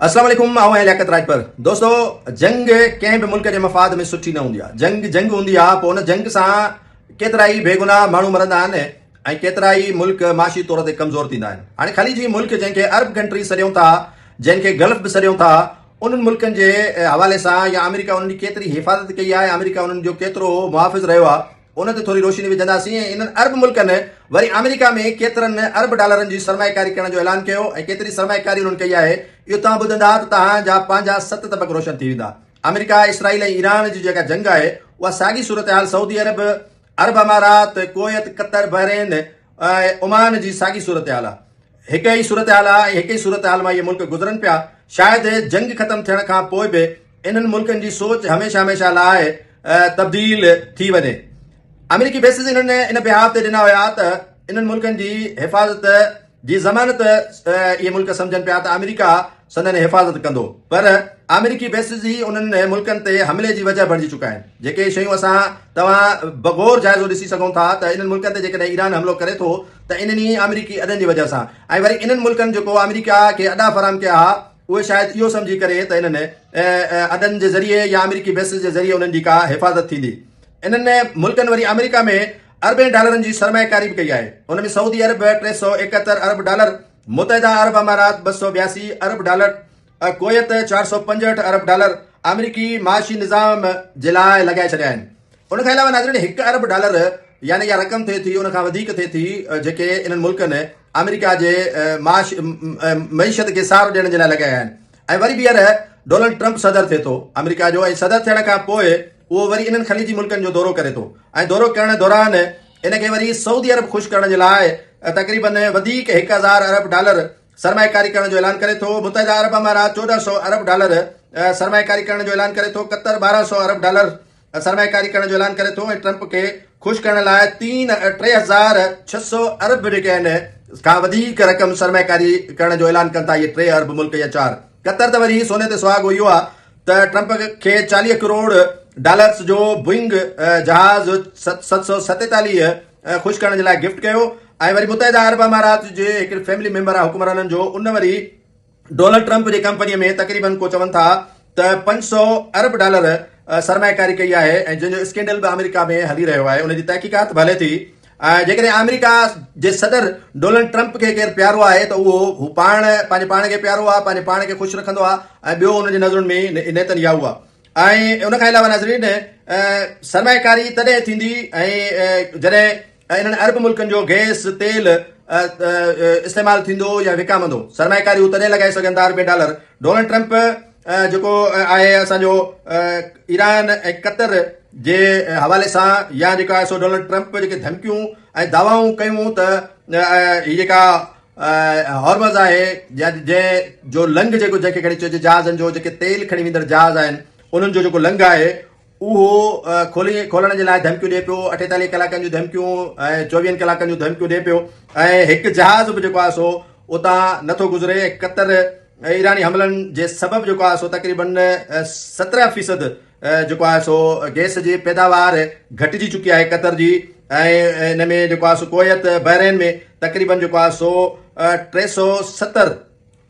अस्सलाम वालेकुम। आऊं आहियां लियाकत राजपर। दोस्तों, जंग कंहिं बि मुल्क जे मफ़ाद में सुठी न हूंदी आहे। जंग हूंदी आहे, पोइ उन जंग सां केतिरा ई बेगुनाह माण्हू मरंदा आहिनि ऐं केतिरा ई मुल्क माशी तौर ते कमज़ोर थींदा आहिनि। हाणे ख़ाली जी मुल्क जंहिंखे अरब कंट्री सॾियूं था, जंहिंखे गल्फ बि सॾियूं था, उन्हनि मुल्कनि जे हवाले सां या अमेरिका उन्हनि जी केतिरी हिफ़ाज़त कई आहे, अमेरिका उन्हनि जो केतिरो मुहाफ़िज़ रहियो आहे, उन ते थोरी रोशनी विझंदासीं। ऐं इन्हनि अरब मुल्कनि वरी अमेरिका में केतिरनि अरब डॉलरनि जी सरमाएकारी करण जो ऐलान कयो ऐं केतिरी सरमाएकारी उन्हनि कई आहे, इहो तव्हां ॿुधंदा त तव्हांजा पंहिंजा 7 तबक़ रोशन थी वेंदा। अमेरिका, इसराइल ऐं ईरान जी जेका जंग आहे, उहा साॻी सूरत हाल सऊदी अरब, अरब अमारात, कुवैत, कतर, बहरेन ऐं ओमान जी साॻी सूरत हाल आहे। हिक ई सूरत हाल आहे ऐं हिक ई सूरत हाल मां इहे मुल्क गुज़रनि पिया। शायदि जंग ख़तमु थियण खां पोइ बि इन्हनि मुल्कनि जी सोच हमेशह हमेशह लाइ तब्दील थी वञे। अमेरिकी बेसिस इन्हनि इन बिहार ते ॾिना हुया त इन्हनि मुल्कनि जी हिफ़ाज़त जी ज़मानत इहे मुल्क सम्झनि पिया त अमेरिका संदनि हिफ़ाज़त कंदो, पर अमेरिकी बेसिस ई उन्हनि मुल्कनि ते हमले जी वजह बणिजी चुका आहिनि। जेके शयूं असां तव्हां बग़ौर जाइज़ो ॾिसी सघूं था त इन्हनि मुल्कनि ते जेकॾहिं ईरान हमलो करे थो त इन्हनि अमेरिकी अॾनि जी वजह सां, ऐं वरी इन्हनि मुल्कनि जेको अमेरिका खे अॾा फराम कया हुआ, उहे शायदि इहो सम्झी करे त इन्हनि अॾनि जे ज़रिए या अमेरिकी बेसिस जे ज़रिए उन्हनि जी का हिफ़ाज़त थींदी। इन्हनि मुल्कनि वरी अमेरिका में अरबें डॉलरनि जी सरमाएकारी बि कई आहे। हुन में सऊदी अरब 371 अरब डॉलर, मुतहदा अरब अमारात 282 अरब डॉलर, कुवैत 465 अरब डॉलर अमेरिकी माशी निज़ाम जे लाइ लॻाए छॾिया आहिनि। उन खां अलावा नाज़रीन, 1 अरब डॉलर यानी इहा रक़म थिए थी, उन खां वधीक थिए थी जेके इन्हनि मुल्कनि अमेरिका जे मईशत खे सहारो ॾियण जे लाइ लॻाया आहिनि। ऐं वरी ॿीहर डोनाल्ड ट्रंप सदर थिए थो अमेरिका जो, ऐं सदर थियण खां पोइ उहो वरी इन्हनि ख़लीजी मुल्कनि जो दौरो करे थो ऐं दौरो करण दौरान इनखे वरी सऊदी अरब ख़ुशि करण जे लाइ तक़रीबन वधीक 1000 अरब डॉलर सरमाएकारी करण जो ऐलान करे थो। मुतहदा अरब अमारात 1400 अरब डॉलर सरमाएकारी करण जो ऐलान करे थो। कतर 1200 अरब डॉलर सरमाएकारी करण जो ऐलान करे थो। ऐं ट्रंप खे ख़ुशि करण लाइ 3600 अरब जेके आहिनि खां वधीक रक़म सरमाएकारी करण जो ऐलान कनि था इहे 3 अरब मुल्क या 4। कतर त वरी सोने ते सुहागो इहो आहे त ट्रंप खे 40 करोड़ डॉलर्स जो बोइंग जहाज़ 747 ख़ुशि करण जे लाइ गिफ्ट कयो। ऐं वरी मुतहदा अरब अमारात जे हिकिड़े फैमिली मेंबर आहे हुकुमराननि जो, उन वरी डोनाल्ड ट्रंप जी कंपनीअ में तक़रीबन को चवनि था त 500 अरब डॉलर सरमाएकारी कई आहे ऐं जंहिंजो स्कैंडल बि अमेरिका में हली रहियो आहे। उनजी तहक़ीक़ात बि हले थी। जेकॾहिं अमेरिका जे सदर डोनाल्ड ट्रंप खे केरु प्यारो आहे त उहो पंहिंजे पाण खे प्यारो आहे, पंहिंजे पाण खे ख़ुशि रखंदो आहे, ऐं ॿियो हुनजी नज़रुनि में नेतन्याहू आहे। ऐं उन खां अलावा नाज़रीन, सरमाएकारी तॾहिं थींदी ऐं जॾहिं इन्हनि अरब मुल्कनि जो गैस तेल इस्तेमालु थींदो या विकामंदो। सरमाएकारी हू तॾहिं लॻाए सघनि था अरबें डॉलर। डोनाल्ड ट्रंप जेको आहे असांजो ईरान ऐं कतर जे हवाले सां, या जेका आहे सो डोनाल्ड ट्रंप जेके धमकियूं ऐं दावाऊं कयूं त हीअ जेका हॉर्मज़ आहे जंहिं जो लंघ जेको जंहिंखे खणी चइजे जहाज़नि जो, जेके तेल खणी वेंदड़ जहाज़ आहिनि, उन्हनि जो जेको लंघ आहे उहो खोलण जे लाइ धमकियूं ॾिए पियो। 48 कलाकनि जूं धमकियूं ऐं 24 कलाकनि जूं धमकियूं ॾिए पियो। ऐं हिकु जहाज़ बि जेको आहे सो उतां नथो गुज़रे। कतर ईरानी हमलनि जे सबबु जेको आहे सो तक़रीबन 17% जेको आहे सो गैस जी पैदावार घटिजी चुकी आहे कतर जी। ऐं इन में जेको आहे सो कुवैत, बहरेन में तक़रीबन जेको आहे सो 370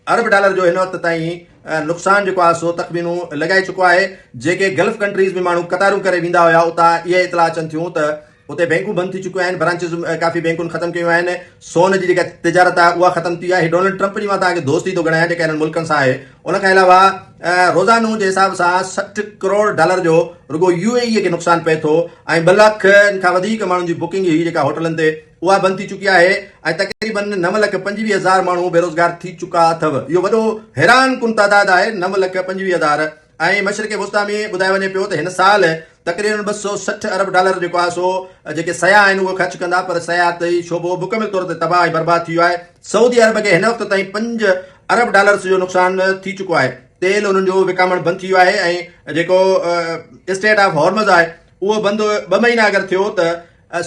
अरब डॉलर जो हिन वक़्त ताईं नुक़सानु जेको आहे सो तख़मीनूं लॻाए चुको आहे। जेके गल्फ कंट्रीज़ में माण्हू कतारूं करे वेंदा हुया, उतां इहे इतला अचनि थियूं त उते बैंकूं बंदि थी चुकियूं आहिनि, ब्रांचिस काफ़ी बैंकुनि ख़तमु कयूं आहिनि। सोन जी जेका तिजारत आहे उहा ख़तमु थी आहे। डोनाल्ड ट्रंप जी मां तव्हांखे दोस्ती थो गणायां जेका हिननि मुल्कनि सां आहे। उन खां अलावा रोज़ानो जे हिसाब सां 60 करोड़ डॉलर जो रुगो UAE खे नुक़सानु पए थो ऐं 2 लख खां वधीक माण्हुनि जी बुकिंग ही जेका होटलनि ते उहा बंदि थी चुकी आहे। ऐं तक़रीबन 9,25,000 माण्हू बेरोज़गार थी चुका अथव। इहो वॾो हैरान कुन तादाद आहे, 9,25,000। ऐं मशरिक़ वुस्ता में ॿुधायो वञे पियो त हिन साल तक़रीबन 260 अरब डॉलर जेको आहे सो जेके सयाह आहिनि उहे ख़र्च कंदा, पर सयाहती शोबो मुकमिल तौर ते तबाह ऐं बर्बाद थी वियो आहे। सऊदी अरब खे हिन वक़्त ताईं 5 अरब डॉलर्स जो नुक़सानु थी चुको आहे। तेल उन्हनि जो विकामण बंदि थी वियो आहे ऐं जेको स्टेट ऑफ हॉर्मज़ आहे उहो बंदि 2 महीना अगरि थियो त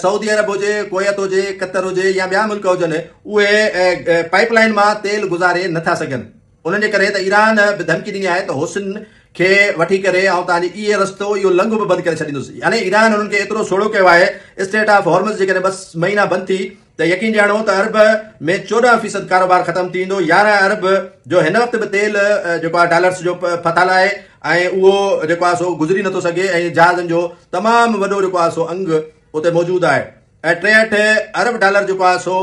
सऊदी अरब हुजे, कुवैत हुजे, कतर हुजे या ॿिया मुल्क हुजनि, उहे पाइपलाइन मां तेल गुज़ारे नथा सघनि। उन्हनि जे करे त ईरान बि धमकी ॾिनी आहे त हुसन खे वठी करे ऐं तव्हांजी इहे रस्तो इहो लंघ बि बंदि करे छॾींदुसि। यानी ईरान उन्हनि खे एतिरो सोड़ो कयो आहे, स्टेट ऑफ हॉर्मज़ जेकॾहिं 2 महीना बंदि थी त त यकीन ॼाणो त अरब में 14% कारोबार ख़तम थींदो। 11 अरब जो हिन वक़्तु बि तेल जेको आहे डॉलर्स जो फथल आहे ऐं उहो जेको आहे सो गुज़री नथो सघे ऐं जहाज़नि जो तमामु वॾो जेको आहे सो अंग उते मौजूदु आहे ऐं 63 अरब डॉलर जेको आहे सो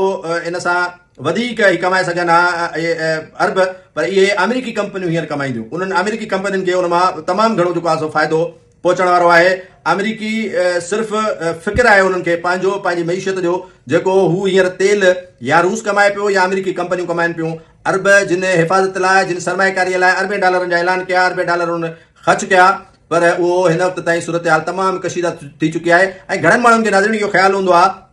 इन सां वधीक ई कमाए सघनि हा अरब, पर इहे अमेरिकी कंपनियूं हींअर कमाईंदियूं। उन्हनि अमेरिकी कंपनियुनि खे उन मां तमामु घणो जेको आहे सो फ़ाइदो पहुचण वारो आहे। अमेरिकी सिर्फ़ु फ़िक्र आहे उन्हनि खे पंहिंजी मईशत जो, जेको हू हींअर तेल या रूस कमाए पियो या अमेरिकी कंपनियूं कमाइनि पियूं। अरब जिन हिफ़ाज़त लाइ, जिन सरमाएकारी लाइ अरबे डॉलरनि जा ऐलान कया, अरबे डॉलर उन ख़र्च कया, पर उहो हिन वक़्तु ताईं सूरत हाल तमामु कशीदा थी चुकी आहे। ऐं घणनि माण्हुनि खे नाज़रीन इहो ख़्यालु हूंदो आहे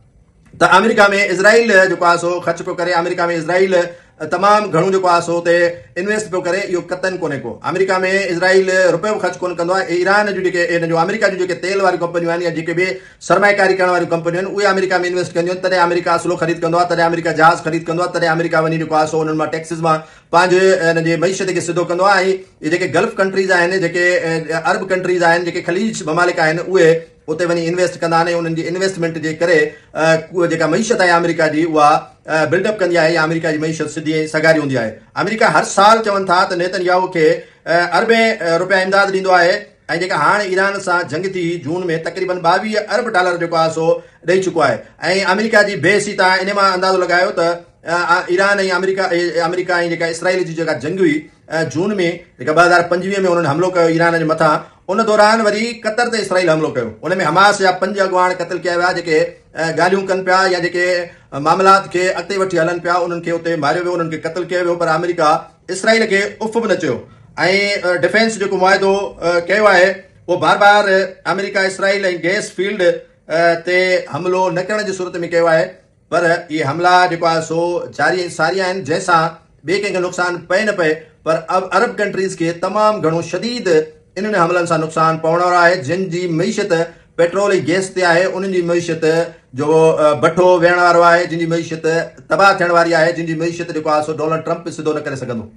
त अमेरिका में इज़राइल जेको आहे सो ख़र्च पियो करे, अमेरिका में इज़राइल तमामु घणो जेको आहे सो उते इन्वेस्ट पियो करे, इहो क़तन कोन्हे को। अमेरिका में इज़राइल रुपयो बि ख़र्च कोन कंदो आहे। ईरान जूं जेके इन जो अमेरिका जूं जेके तेल वारियूं कंपनियूं आहिनि या जेके ॿिए सरमाएकारी करण वारियूं कंपनियूं आहिनि, उहे अमेरिका में इन्वेस्ट कंदियूं आहिनि। तॾहिं अमेरिका असुलो ख़रीद कंदो आहे, तॾहिं अमेरिका जहाज़ ख़रीद कंदो आहे, तॾहिं अमेरिका वञी जेको आहे सो उन्हनि मां टैक्सिस मां पंहिंजे हिन जे मईशत खे सिधो कंदो आहे। ऐं इहे जेके गल्फ कंट्रीज़ आहिनि, जेके अरब कंट्रीज़ आहिनि, जेके ख़लीज ममालिक आहिनि, उहे उते वञी इन्वेस्ट कंदा आहिनि। उन्हनि जी इन्वेस्टमेंट जे करे जेका मईशत आहे अमेरिका जी, उहा बिल्डअप कंदी आहे या अमेरिका जी मईशत सिधी ऐं सगारी हूंदी आहे। अमेरिका हर साल चवनि था त नेतन्याहू खे अरबे रुपया इमदाद ॾींदो आहे ऐं जेका हाणे ईरान सां जंग थी जून में, तक़रीबन 22 अरब डॉलर जेको आहे सो ॾेई चुको आहे। ऐं अमेरिका जी बेइज़ती तव्हां इन मां अंदाज़ो लॻायो त ईरान ऐं अमेरिका ऐं जेका इसराइल जी जेका जंग हुई जून में, जेका 2025 में उन्हनि हमलो कयो ईरान जे मथां, उन दौरान वरी कतर ते इसराइल हमलो कयो। उन में हमास जा 5 अॻुवाण क़तल कया विया, जेके ॻाल्हियूं कनि पिया या जेके मामलात खे अॻिते वठी हलनि पिया, उन्हनि खे उते मारियो वियो, उन्हनि खे क़तल कयो वियो। पर अमेरिका इसराइल खे उफ़ बि न चयो ऐं डिफेंस जेको मुआइदो कयो आहे, उहो बार बार अमेरिका इसराइल ऐं गैस फील्ड ते हमलो न करण जी सूरत में कयो आहे। पर इहे हमला जेको आहे सो जारी ऐं सारी आहिनि, जंहिंसां ॿिए कंहिंखे नुक़सानु पए न पए, पर अरब कंट्रीज़ खे तमामु घणो शदीद इन्हनि हमलनि सां नुक़सानु पवण वारो आहे। जिन जी मईशत पेट्रोल ऐं गैस ते आहे, उन्हनि जी मईशत जो भठो वेहण वारो आहे, जिन जी मईशत तबाह थियण वारी आहे, जिन जी मईशत जेको आहे सो डोनाल्ड ट्रंप सिधो न करे सघंदो।